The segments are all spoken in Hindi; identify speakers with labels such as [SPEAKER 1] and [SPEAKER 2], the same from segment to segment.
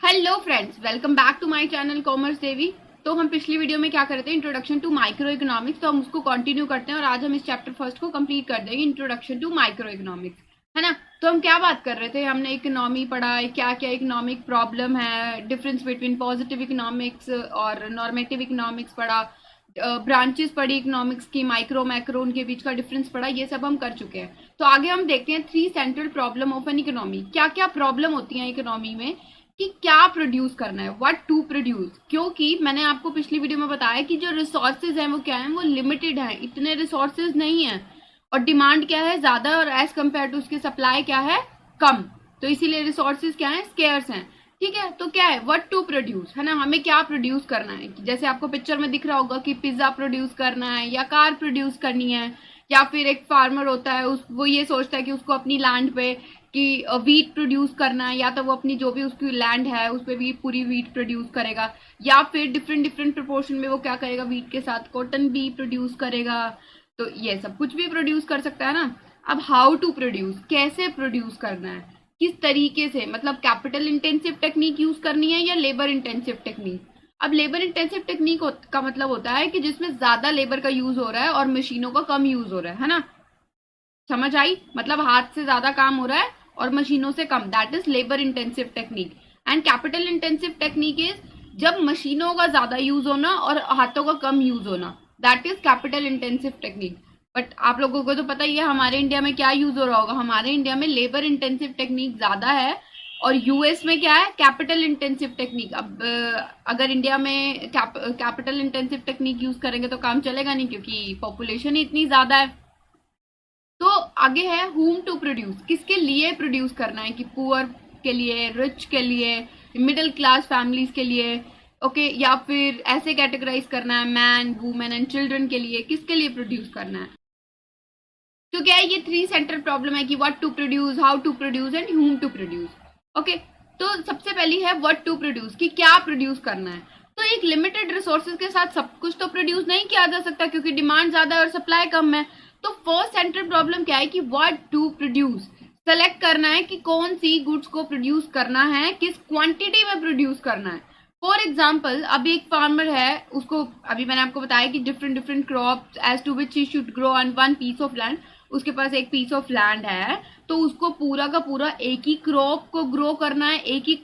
[SPEAKER 1] Hello friends, welcome back to my channel commerce Devi. तो हम पिछली वीडियो में क्या करते हैं, इंट्रोडक्शन टू माइक्रो इकोनॉमिक्स। तो हम उसको कंटिन्यू करते हैं और आज हम इस चैप्टर फर्स्ट को कंप्लीट कर देंगे, इंट्रोडक्शन टू माइक्रो इकोनॉमिक्स, है ना। तो हम क्या बात कर रहे थे, हमने इकोनॉमी पढ़ा, क्या क्या इकोनॉमिक प्रॉब्लम है, डिफरेंस बिटवीन पॉजिटिव इकोनॉमिक्स और नॉर्मेटिव इकोनॉमिक्स पढ़ा, ब्रांचेस पढ़ी इकोनॉमिक्स की, माइक्रो मैक्रो, उनके बीच का डिफरेंस पढ़ा, ये सब हम कर चुके हैं। तो आगे हम देखते हैं three central problem of an economy. क्या क्या प्रॉब्लम होती है इकोनॉमी में, कि क्या प्रोड्यूस करना है, व्हाट टू प्रोड्यूस। क्योंकि मैंने आपको पिछली वीडियो में बताया कि जो रिसोर्सेज हैं वो क्या है, वो लिमिटेड हैं, इतने रिसोर्सेज नहीं है, और डिमांड क्या है, ज्यादा, और एज कम्पेयर टू उसके सप्लाई क्या है, कम। तो इसीलिए रिसोर्सेज क्या है, स्केयर्स हैं। ठीक है, तो क्या है, व्हाट टू प्रोड्यूस, है ना, हमें क्या प्रोड्यूस करना है। जैसे आपको पिक्चर में दिख रहा होगा कि पिज्जा प्रोड्यूस करना है या कार प्रोड्यूस करनी है, या फिर एक फार्मर होता है वो ये सोचता है कि उसको अपनी लैंड पे कि वीट प्रोड्यूस करना है, या तो वो अपनी जो भी उसकी लैंड है उस पर भी पूरी वीट प्रोड्यूस करेगा, या फिर डिफरेंट डिफरेंट प्रोपोर्शन में वो क्या करेगा, वीट के साथ कॉटन भी प्रोड्यूस करेगा। तो ये सब कुछ भी प्रोड्यूस कर सकता है ना। अब हाउ टू प्रोड्यूस, कैसे प्रोड्यूस करना है, किस तरीके से, मतलब कैपिटल इंटेंसिव टेक्निक यूज करनी है या लेबर इंटेंसिव टेक्निक। अब लेबर इंटेंसिव टेक्निक का मतलब होता है कि जिसमें ज्यादा लेबर का यूज हो रहा है और मशीनों का कम यूज हो रहा है ना। समझ आई, मतलब हाथ से ज्यादा काम हो रहा है और मशीनों से कम, that is labour intensive technique. And capital intensive technique is जब मशीनों का ज्यादा यूज होना और हाथों का कम यूज होना, that is capital intensive technique. But आप लोगों को तो पता ही है हमारे इंडिया में क्या यूज हो रहा होगा, हमारे इंडिया में लेबर इंटेंसिव टेक्निक ज्यादा है और यूएस में क्या है, कैपिटल इंटेंसिव टेक्निक। अब अगर इंडिया में कैपिटल इंटेंसिव टेक्निक यूज करेंगे तो काम चलेगा नहीं, क्योंकि पॉपुलेशन ही इतनी ज्यादा है। तो आगे है हुम टू प्रोड्यूस, किसके लिए प्रोड्यूस करना है, कि पुअर के लिए, रिच के लिए, मिडिल क्लास फैमिलीज के लिए, ओके, या फिर ऐसे कैटेगराइज करना है मैन, वुमेन एंड चिल्ड्रन के लिए, किसके लिए प्रोड्यूस करना है। तो क्या है, ये थ्री सेंट्रल प्रॉब्लम है कि what to produce, how to produce and whom to produce. Okay, तो सबसे पहली है व्हाट टू प्रोड्यूस, कि क्या प्रोड्यूस करना है। तो एक लिमिटेड रिसोर्सेज के साथ सब कुछ तो प्रोड्यूस नहीं किया जा सकता, क्योंकि डिमांड ज्यादा है और सप्लाई कम है। तो फर्स्ट सेंट्रल प्रॉब्लम क्या है कि व्हाट टू प्रोड्यूस, सेलेक्ट करना है कि कौन सी गुड्स को प्रोड्यूस करना है, किस क्वांटिटी में प्रोड्यूस करना है। फॉर एग्जाम्पल, अभी एक फार्मर है, उसको अभी मैंने आपको बताया कि different different crops as to which he should grow on one piece of land. उसके पास एक पीस ऑफ लैंड है, तो उसको पूरा का पूरा एक ही क्रॉप को ग्रो करना है, एक ही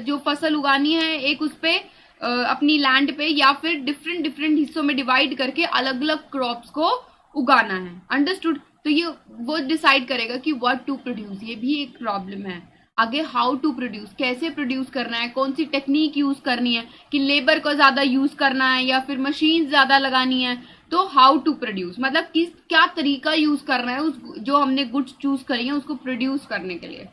[SPEAKER 1] जो फसल उगानी है एक उस पे अपनी लैंड पे, या फिर डिफरेंट डिफरेंट हिस्सों में डिवाइड करके अलग अलग क्रॉप्स को उगाना है। अंडरस्टूड। तो ये वो डिसाइड करेगा कि व्हाट टू प्रोड्यूस, ये भी एक प्रॉब्लम है। आगे हाउ टू प्रोड्यूस, कैसे प्रोड्यूस करना है, कौन सी टेक्निक यूज करनी है, कि लेबर को ज्यादा यूज करना है या फिर मशीन ज्यादा लगानी है। तो हाउ टू प्रोड्यूस मतलब किस क्या तरीका यूज करना है उस जो हमने गुड्स चूज करी है उसको प्रोड्यूस करने के लिए।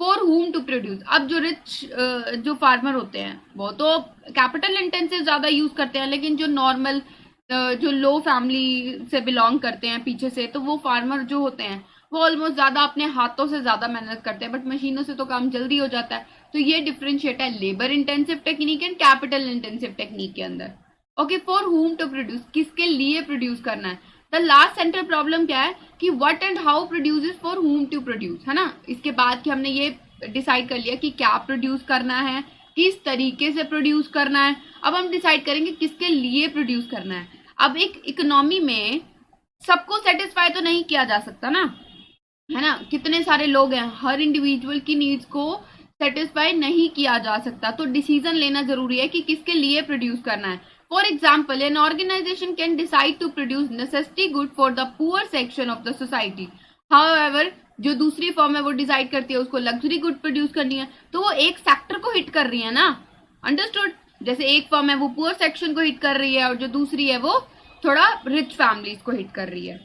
[SPEAKER 1] फॉर हुम टू प्रोड्यूस, अब जो रिच जो फार्मर होते हैं वो तो कैपिटल इंटेंसिव ज्यादा यूज करते हैं, लेकिन जो नॉर्मल जो लो फैमिली से बिलोंग करते हैं पीछे से, तो वो फार्मर जो होते हैं वो ऑलमोस्ट ज्यादा अपने हाथों से ज्यादा मेहनत करते हैं, बट मशीनों से तो काम जल्दी हो जाता है। तो ये डिफरेंशिएट है labour intensive technique and capital intensive technique के अंदर। Okay, for whom to produce, किसके लिए प्रोड्यूस करना है। द लास्ट सेंट्रल प्रॉब्लम क्या है कि what and how produce for whom to produce, है ना। इसके बाद कि हमने ये डिसाइड कर लिया कि क्या प्रोड्यूस करना है, किस तरीके से प्रोड्यूस करना है। अब हम डिसाइड करेंगे किसके लिए प्रोड्यूस करना है। अब एक इकोनॉमी में सबको सेटिस्फाई तो नहीं किया जा सकता ना, है ना, कितने सारे लोग हैं, हर इंडिविजुअल की नीड्स को सेटिस्फाई नहीं किया जा सकता। तो डिसीजन लेना जरूरी है कि किसके लिए प्रोड्यूस करना है। For example, an organisation can decide to produce necessity good for the poor section of the society, however जो दूसरी फॉर्म है वो डिसाइड करती है उसको लग्जरी गुड प्रोड्यूस करनी है, तो वो एक सेक्टर को हिट कर रही है ना। अंडरस्टूड। जैसे एक फॉर्म है वो पुअर सेक्शन को हिट कर रही है और जो दूसरी है वो थोड़ा रिच फैमिलीज को हिट कर रही है।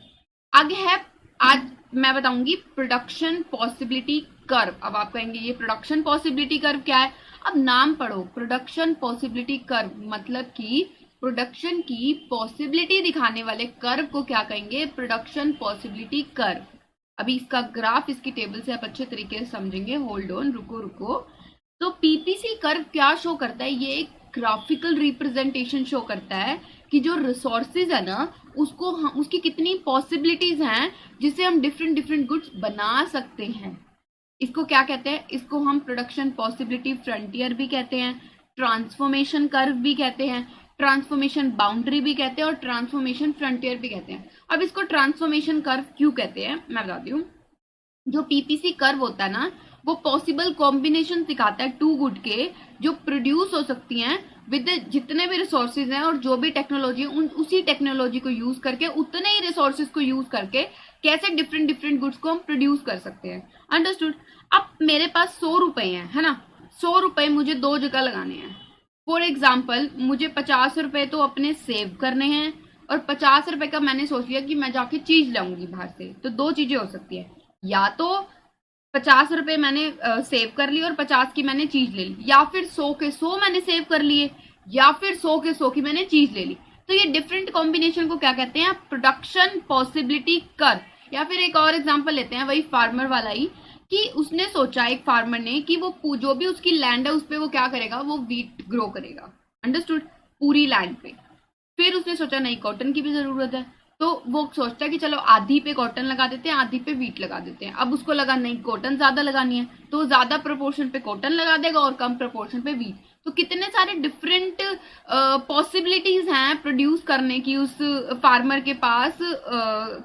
[SPEAKER 1] आगे है, आज मैं बताऊंगी प्रोडक्शन पॉसिबिलिटी कर्व। अब आप कहेंगे ये प्रोडक्शन पॉसिबिलिटी कर्व क्या है। अब नाम पढ़ो, प्रोडक्शन पॉसिबिलिटी कर्व, मतलब कि प्रोडक्शन की पॉसिबिलिटी दिखाने वाले कर्व को क्या कहेंगे, प्रोडक्शन पॉसिबिलिटी कर्व। अभी इसका ग्राफ, इसकी टेबल से आप अच्छे तरीके से समझेंगे। होल्ड ऑन, रुको रुको। तो पीपीसी कर्व क्या शो करता है, ये एक ग्राफिकल रिप्रेजेंटेशन शो करता है कि जो रिसोर्सेज है ना उसको उसकी कितनी पॉसिबिलिटीज हैं जिससे हम डिफरेंट डिफरेंट गुड्स बना सकते हैं। इसको क्या कहते हैं? इसको हम प्रोडक्शन पॉसिबिलिटी फ्रंटियर भी कहते हैं, ट्रांसफॉर्मेशन कर्व भी कहते हैं, ट्रांसफॉर्मेशन बाउंड्री भी कहते हैं और ट्रांसफॉर्मेशन फ्रंटियर भी कहते हैं। अब इसको ट्रांसफॉर्मेशन कर्व क्यों कहते हैं मैं बताती हूँ। जो पीपीसी कर्व होता है ना, वो पॉसिबल कॉम्बिनेशन दिखाता है टू गुड के जो प्रोड्यूस हो सकती हैं विद जितने भी रिसोर्सेज हैं और जो भी टेक्नोलॉजी है उसी टेक्नोलॉजी को यूज करके, उतने ही रिसोर्सेज को यूज करके कैसे डिफरेंट डिफरेंट गुड्स को हम प्रोड्यूस कर सकते हैं। अंडरस्टूड? अब मेरे पास 100 रुपए हैं, है ना, 100 रुपए मुझे 2 जगह लगाने हैं। फॉर एग्जाम्पल मुझे 50 रुपए तो अपने सेव करने हैं और 50 रुपए का मैंने सोच लिया कि मैं जाके चीज लाऊंगी बाहर से। तो 2 चीजें हो सकती है, या तो 50 रुपए मैंने सेव कर लिए और 50 की मैंने चीज ले ली, या फिर 100 के 100 मैंने सेव कर लिए, या फिर 100 के 100 की मैंने चीज ले ली। तो ये डिफरेंट कॉम्बिनेशन को क्या कहते हैं? Production possibility curve. या फिर एक और एग्जांपल लेते हैं, वही फार्मर वाला ही, कि उसने सोचा, एक फार्मर ने, कि वो जो भी उसकी लैंड है उस पर वो क्या करेगा, वो व्हीट ग्रो करेगा। अंडरस्टूड? पूरी लैंड पे। फिर उसने सोचा नहीं, कॉटन की भी जरूरत है, तो वो सोचता है कि चलो आधी पे कॉटन लगा देते हैं, आधी पे व्हीट लगा देते हैं। अब उसको लगा नहीं, कॉटन ज्यादा लगानी है, तो ज्यादा प्रोपोर्शन पे कॉटन लगा देगा और कम प्रोपोर्शन पे व्हीट। तो कितने सारे डिफरेंट पॉसिबिलिटीज हैं प्रोड्यूस करने की उस फार्मर के पास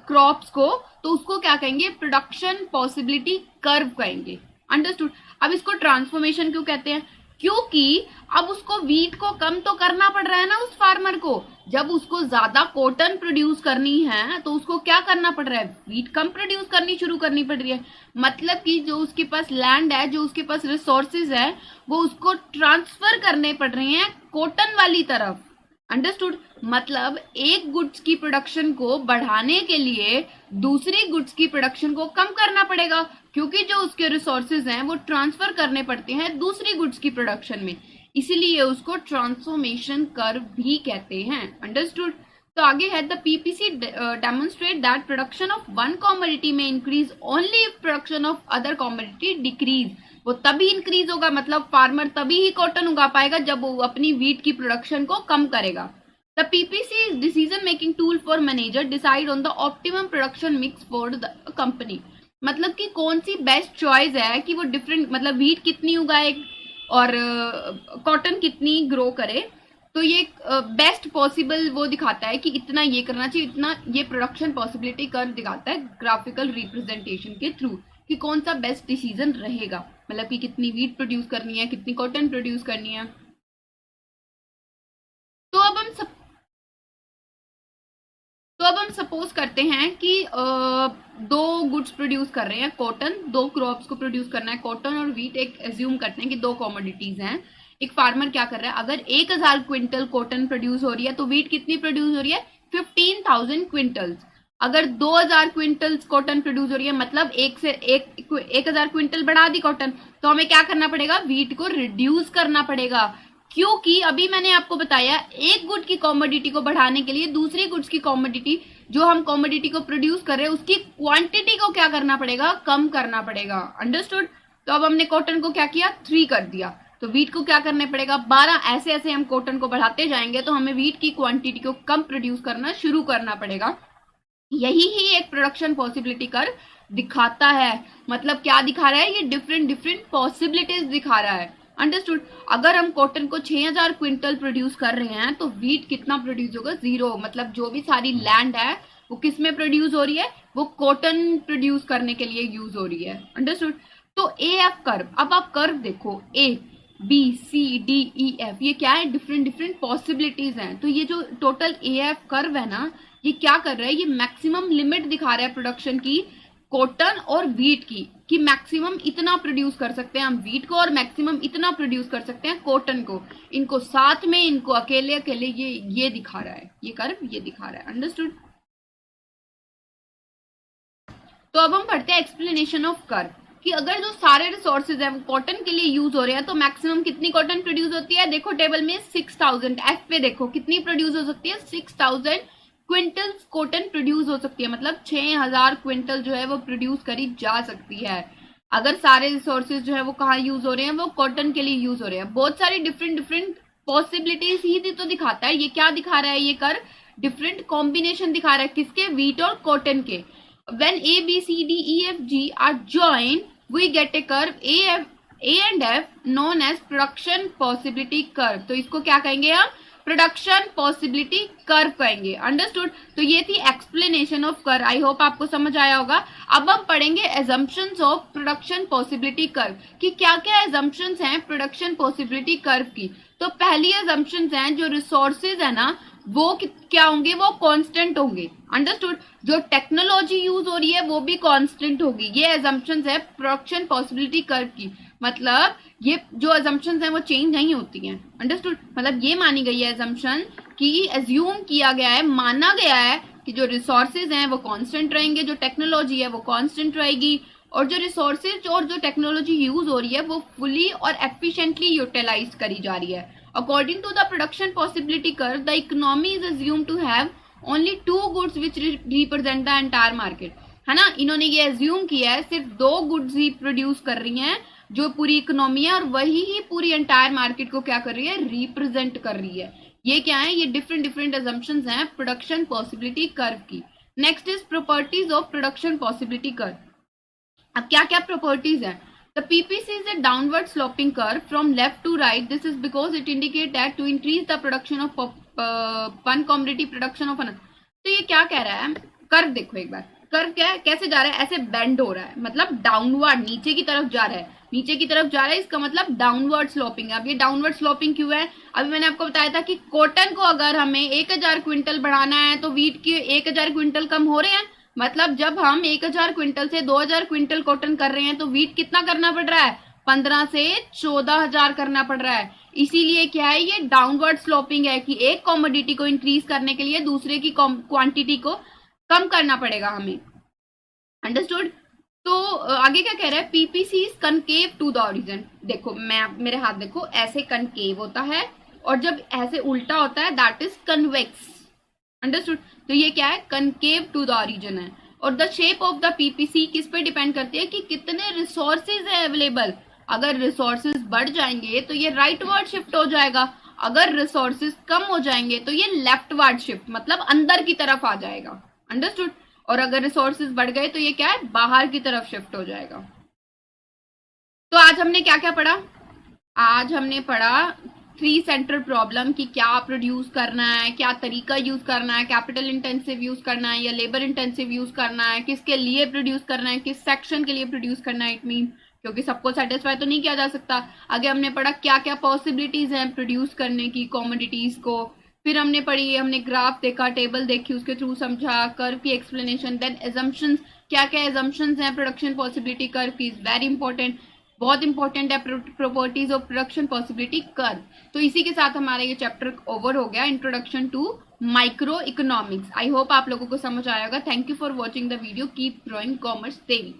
[SPEAKER 1] क्रॉप्स को, तो उसको क्या कहेंगे? प्रोडक्शन पॉसिबिलिटी कर्व कहेंगे। अंडरस्टूड? अब इसको ट्रांसफॉर्मेशन क्यों कहते हैं? क्योंकि अब उसको व्हीट को कम तो करना पड़ रहा है ना उस फार्मर को। जब उसको ज्यादा कॉटन प्रोड्यूस करनी है तो उसको क्या करना पड़ रहा है? व्हीट कम प्रोड्यूस करनी शुरू करनी पड़ रही है। मतलब कि जो उसके पास लैंड है, जो उसके पास रिसोर्सेज है, वो उसको ट्रांसफर करने पड़ रहे हैं कॉटन वाली तरफ। अंडरस्टूड? मतलब एक गुड्स की प्रोडक्शन को बढ़ाने के लिए दूसरी गुड्स की प्रोडक्शन को कम करना पड़ेगा, क्योंकि जो उसके रिसोर्सेज हैं वो ट्रांसफर करने पड़ते हैं दूसरी गुड्स की प्रोडक्शन में। इसीलिए उसको ट्रांसफॉर्मेशन कर्व भी कहते हैं। अंडरस्टूड? तो आगे है, the PPC demonstrate that production of one commodity में increase only if production of other commodity decrease. वो तभी इंक्रीज होगा, मतलब फार्मर तभी ही कॉटन उगा पाएगा जब वो अपनी व्हीट की प्रोडक्शन को कम करेगा। The PPC is decision making tool for manager decide on the optimum production mix for the company. मतलब कि कौन सी बेस्ट चॉइस है कि वो डिफरेंट, मतलब व्हीट कितनी उगाए और कॉटन कितनी ग्रो करे। तो ये बेस्ट पॉसिबल वो दिखाता है कि इतना ये करना चाहिए, इतना ये प्रोडक्शन पॉसिबिलिटी कर्व दिखाता है ग्राफिकल रिप्रेजेंटेशन के थ्रू, कि कौन सा बेस्ट डिसीजन रहेगा, मतलब कि कितनी व्हीट प्रोड्यूस करनी है, कितनी कॉटन प्रोड्यूस करनी है। तो अब हम सपोज करते हैं कि 2 गुड्स प्रोड्यूस कर रहे हैं, कॉटन, 2 क्रॉप्स को प्रोड्यूस करना है, कॉटन और व्हीट। एक एज्यूम करते हैं कि 2 कॉमोडिटीज हैं। एक फार्मर क्या कर रहा है, अगर 1000 क्विंटल कॉटन प्रोड्यूस हो रही है तो व्हीट कितनी प्रोड्यूस हो रही है? 15,000 क्विंटल्स। अगर 2000 क्विंटल्स कॉटन प्रोड्यूस हो रही है, मतलब 1000 क्विंटल बढ़ा दी कॉटन, तो हमें क्या करना पड़ेगा? व्हीट को रिड्यूस करना पड़ेगा। क्योंकि अभी मैंने आपको बताया, एक गुड की कॉमोडिटी को बढ़ाने के लिए दूसरी गुड्स की कॉमोडिटी, जो हम कॉमोडिटी को प्रोड्यूस कर रहे हैं, उसकी क्वांटिटी को क्या करना पड़ेगा? कम करना पड़ेगा। अंडरस्टूड? तो अब हमने कॉटन को क्या किया? 3 कर दिया, तो व्हीट को क्या करने पड़ेगा? 12। ऐसे ऐसे हम कॉटन को बढ़ाते जाएंगे तो हमें व्हीट की क्वांटिटी को कम प्रोड्यूस करना शुरू करना पड़ेगा। यही ही एक प्रोडक्शन पॉसिबिलिटी कर्व दिखाता है। मतलब क्या दिखा रहा है? ये डिफरेंट पॉसिबिलिटीज दिखा रहा है। अंडरस्टूड? अगर हम कॉटन को 6000 क्विंटल प्रोड्यूस कर रहे हैं तो व्हीट कितना प्रोड्यूस होगा? 0। मतलब जो भी सारी लैंड है वो किस में प्रोड्यूस हो रही है? वो कॉटन प्रोड्यूस करने के लिए यूज हो रही है। अंडरस्टूड? तो ए एफ कर्व, अब आप कर्व देखो, A B C D E F, ये क्या है? डिफरेंट पॉसिबिलिटीज हैं। तो ये जो टोटल ए एफ कर्व है ना, ये क्या कर रहा है? ये मैक्सिमम लिमिट दिखा रहा है प्रोडक्शन की, कॉटन और व्हीट की, कि मैक्सिमम इतना प्रोड्यूस कर सकते हैं हम व्हीट को और मैक्सिमम इतना प्रोड्यूस कर सकते हैं कॉटन को। इनको साथ में, इनको अकेले अकेले ये दिखा रहा है, ये कर्व ये दिखा रहा है। अंडरस्टूड? तो अब हम पढ़ते हैं एक्सप्लेनेशन ऑफ कर्व, कि अगर जो सारे रिसोर्सेज है वो कॉटन के लिए यूज हो रहे हैं तो मैक्सिमम कितनी कॉटन प्रोड्यूस होती है? देखो टेबल में 6000, एफ पे देखो कितनी प्रोड्यूस हो सकती है? 6000 क्विंटल्स कॉटन प्रोड्यूस हो सकती है। मतलब 6000 क्विंटल जो है वो प्रोड्यूस करी जा सकती है। अगर सारे रिसोर्सेज जो है वो कहाँ यूज हो रहे हैं? वो कॉटन के लिए यूज हो रहे हैं। बहुत सारी डिफरेंट पॉसिबिलिटीज ही तो दिखाता है। ये क्या दिखा रहा है? ये कर डिफरेंट कॉम्बिनेशन दिखा रहा है, किसके? व्हीट और कॉटन के। When A, B, C, D, E, F, G are joined we get a curve A and F known as production possibility curve. तो इसको क्या कहेंगे हम? प्रोडक्शन पॉसिबिलिटी कर्व कहेंगे। अंडरस्टूड? तो ये थी explanation of curve. I hope आपको समझ आया होगा। अब हम पढ़ेंगे assumptions of production possibility curve कि क्या क्या एजम्पशंस हैं प्रोडक्शन पॉसिबिलिटी कर्व की। तो पहली एजम्पशंस हैं जो रिसोर्सेज है ना वो क्या होंगे? वो कांस्टेंट होंगे। अंडरस्टूड? जो टेक्नोलॉजी यूज हो रही है वो भी कांस्टेंट होगी। ये एजम्पशंस है प्रोडक्शन पॉसिबिलिटी कर्व की। मतलब ये जो एजम्पशंस हैं वो चेंज नहीं होती हैं। अंडरस्टूड? मतलब ये मानी गई है एजम्पशन कि एज्यूम किया गया है, माना गया है कि जो रिसोर्सेज हैं वो कांस्टेंट रहेंगे, जो टेक्नोलॉजी है वो कांस्टेंट रहेगी, और जो रिसोर्सेज और जो टेक्नोलॉजी यूज हो रही है वो फुली और एफिशिएंटली यूटिलाइज करी जा रही है। According to the production possibility curve the economy is assume to have only 2 goods which represent the entire market. है ना? इन्होंने ये एज्यूम किया है सिर्फ 2 गुड्स ही प्रोड्यूस कर रही हैं जो पूरी इकोनॉमी है, और वही ही पूरी एंटायर मार्केट को क्या कर रही है? रिप्रेजेंट कर रही है। ये क्या है? ये डिफरेंट डिफरेंट एजम्पशंस हैं प्रोडक्शन पॉसिबिलिटी कर्व की। Next is properties of production possibility curve. अब क्या क्या प्रॉपर्टीज हैं? The PPC is a downward sloping curve from left to right. This is because it indicates that to increase the production of one commodity production of another. तो ये क्या कह रहा है? कर्व देखो एक बार। कर्व क्या है? कैसे जा रहा है? ऐसे बेंड हो रहा है, मतलब डाउनवर्ड, नीचे की तरफ जा रहा है। नीचे की तरफ जा रहा है, इसका मतलब डाउनवर्ड स्लोपिंग है। अब ये डाउनवर्ड स्लोपिंग क्यों है? अभी मैंने आपको बताया था कि कॉटन को अगर हमें 1000 क्विंटल बढ़ाना है तो वीट के 1000 क्विंटल कम हो रहे हैं। मतलब जब हम 1000 क्विंटल से 2000 क्विंटल कॉटन कर रहे हैं तो वीट कितना करना पड़ रहा है? 15 से 14000 करना पड़ रहा है। इसीलिए क्या है? ये डाउनवर्ड स्लोपिंग है कि एक कॉमोडिटी को इंक्रीज करने के लिए दूसरे की क्वांटिटी को कम करना पड़ेगा हमें। अंडरस्टूड? तो आगे क्या कह रहा है? PPC is concave to the origin. देखो मैं मेरे हाथ देखो, ऐसे कनकेव होता है और जब ऐसे उल्टा होता है दैट इज कन्वेक्स। अंडरस्टूड? तो ये क्या है? कनकेव टू द ओरिजिन है। और the shape of the PPC किस पे डिपेंड करती है? कि कितने रिसोर्सेज है अवेलेबल। अगर रिसोर्सेज बढ़ जाएंगे तो ये राइटवर्ड शिफ्ट हो जाएगा, अगर रिसोर्सेज कम हो जाएंगे तो ये लेफ्टवर्ड शिफ्ट, मतलब अंदर की तरफ आ जाएगा। अंडरस्टूड? और अगर रिसोर्सेज बढ़ गए तो ये क्या है? बाहर की तरफ शिफ्ट हो जाएगा। तो आज हमने क्या क्या पढ़ा? आज हमने पढ़ा 3 सेंट्रल प्रॉब्लम की क्या प्रोड्यूस करना है, क्या तरीका यूज करना है, कैपिटल इंटेंसिव यूज करना है या लेबर इंटेंसिव यूज करना है, किसके लिए प्रोड्यूस करना है, किस सेक्शन के लिए प्रोड्यूस करना है। इट मीन क्योंकि सबको सेटिस्फाई तो नहीं किया जा सकता। आगे हमने पढ़ा क्या क्या पॉसिबिलिटीज हैं प्रोड्यूस करने की कॉमोडिटीज को। फिर हमने पढ़ी, हमने ग्राफ देखा, टेबल देखी, उसके थ्रू समझा, कर्व की एक्सप्लेनेशन, देन एजम्पशंस, क्या क्या एजम्पशंस हैं प्रोडक्शन पॉसिबिलिटी कर्व की, इज वेरी इंपॉर्टेंट, बहुत इंपॉर्टेंट है properties of production possibility curve. तो इसी के साथ हमारा ये चैप्टर ओवर हो गया, introduction to micro economics. I hope आप लोगों को समझ आया होगा। Thank you for watching the video. Keep growing commerce Devi.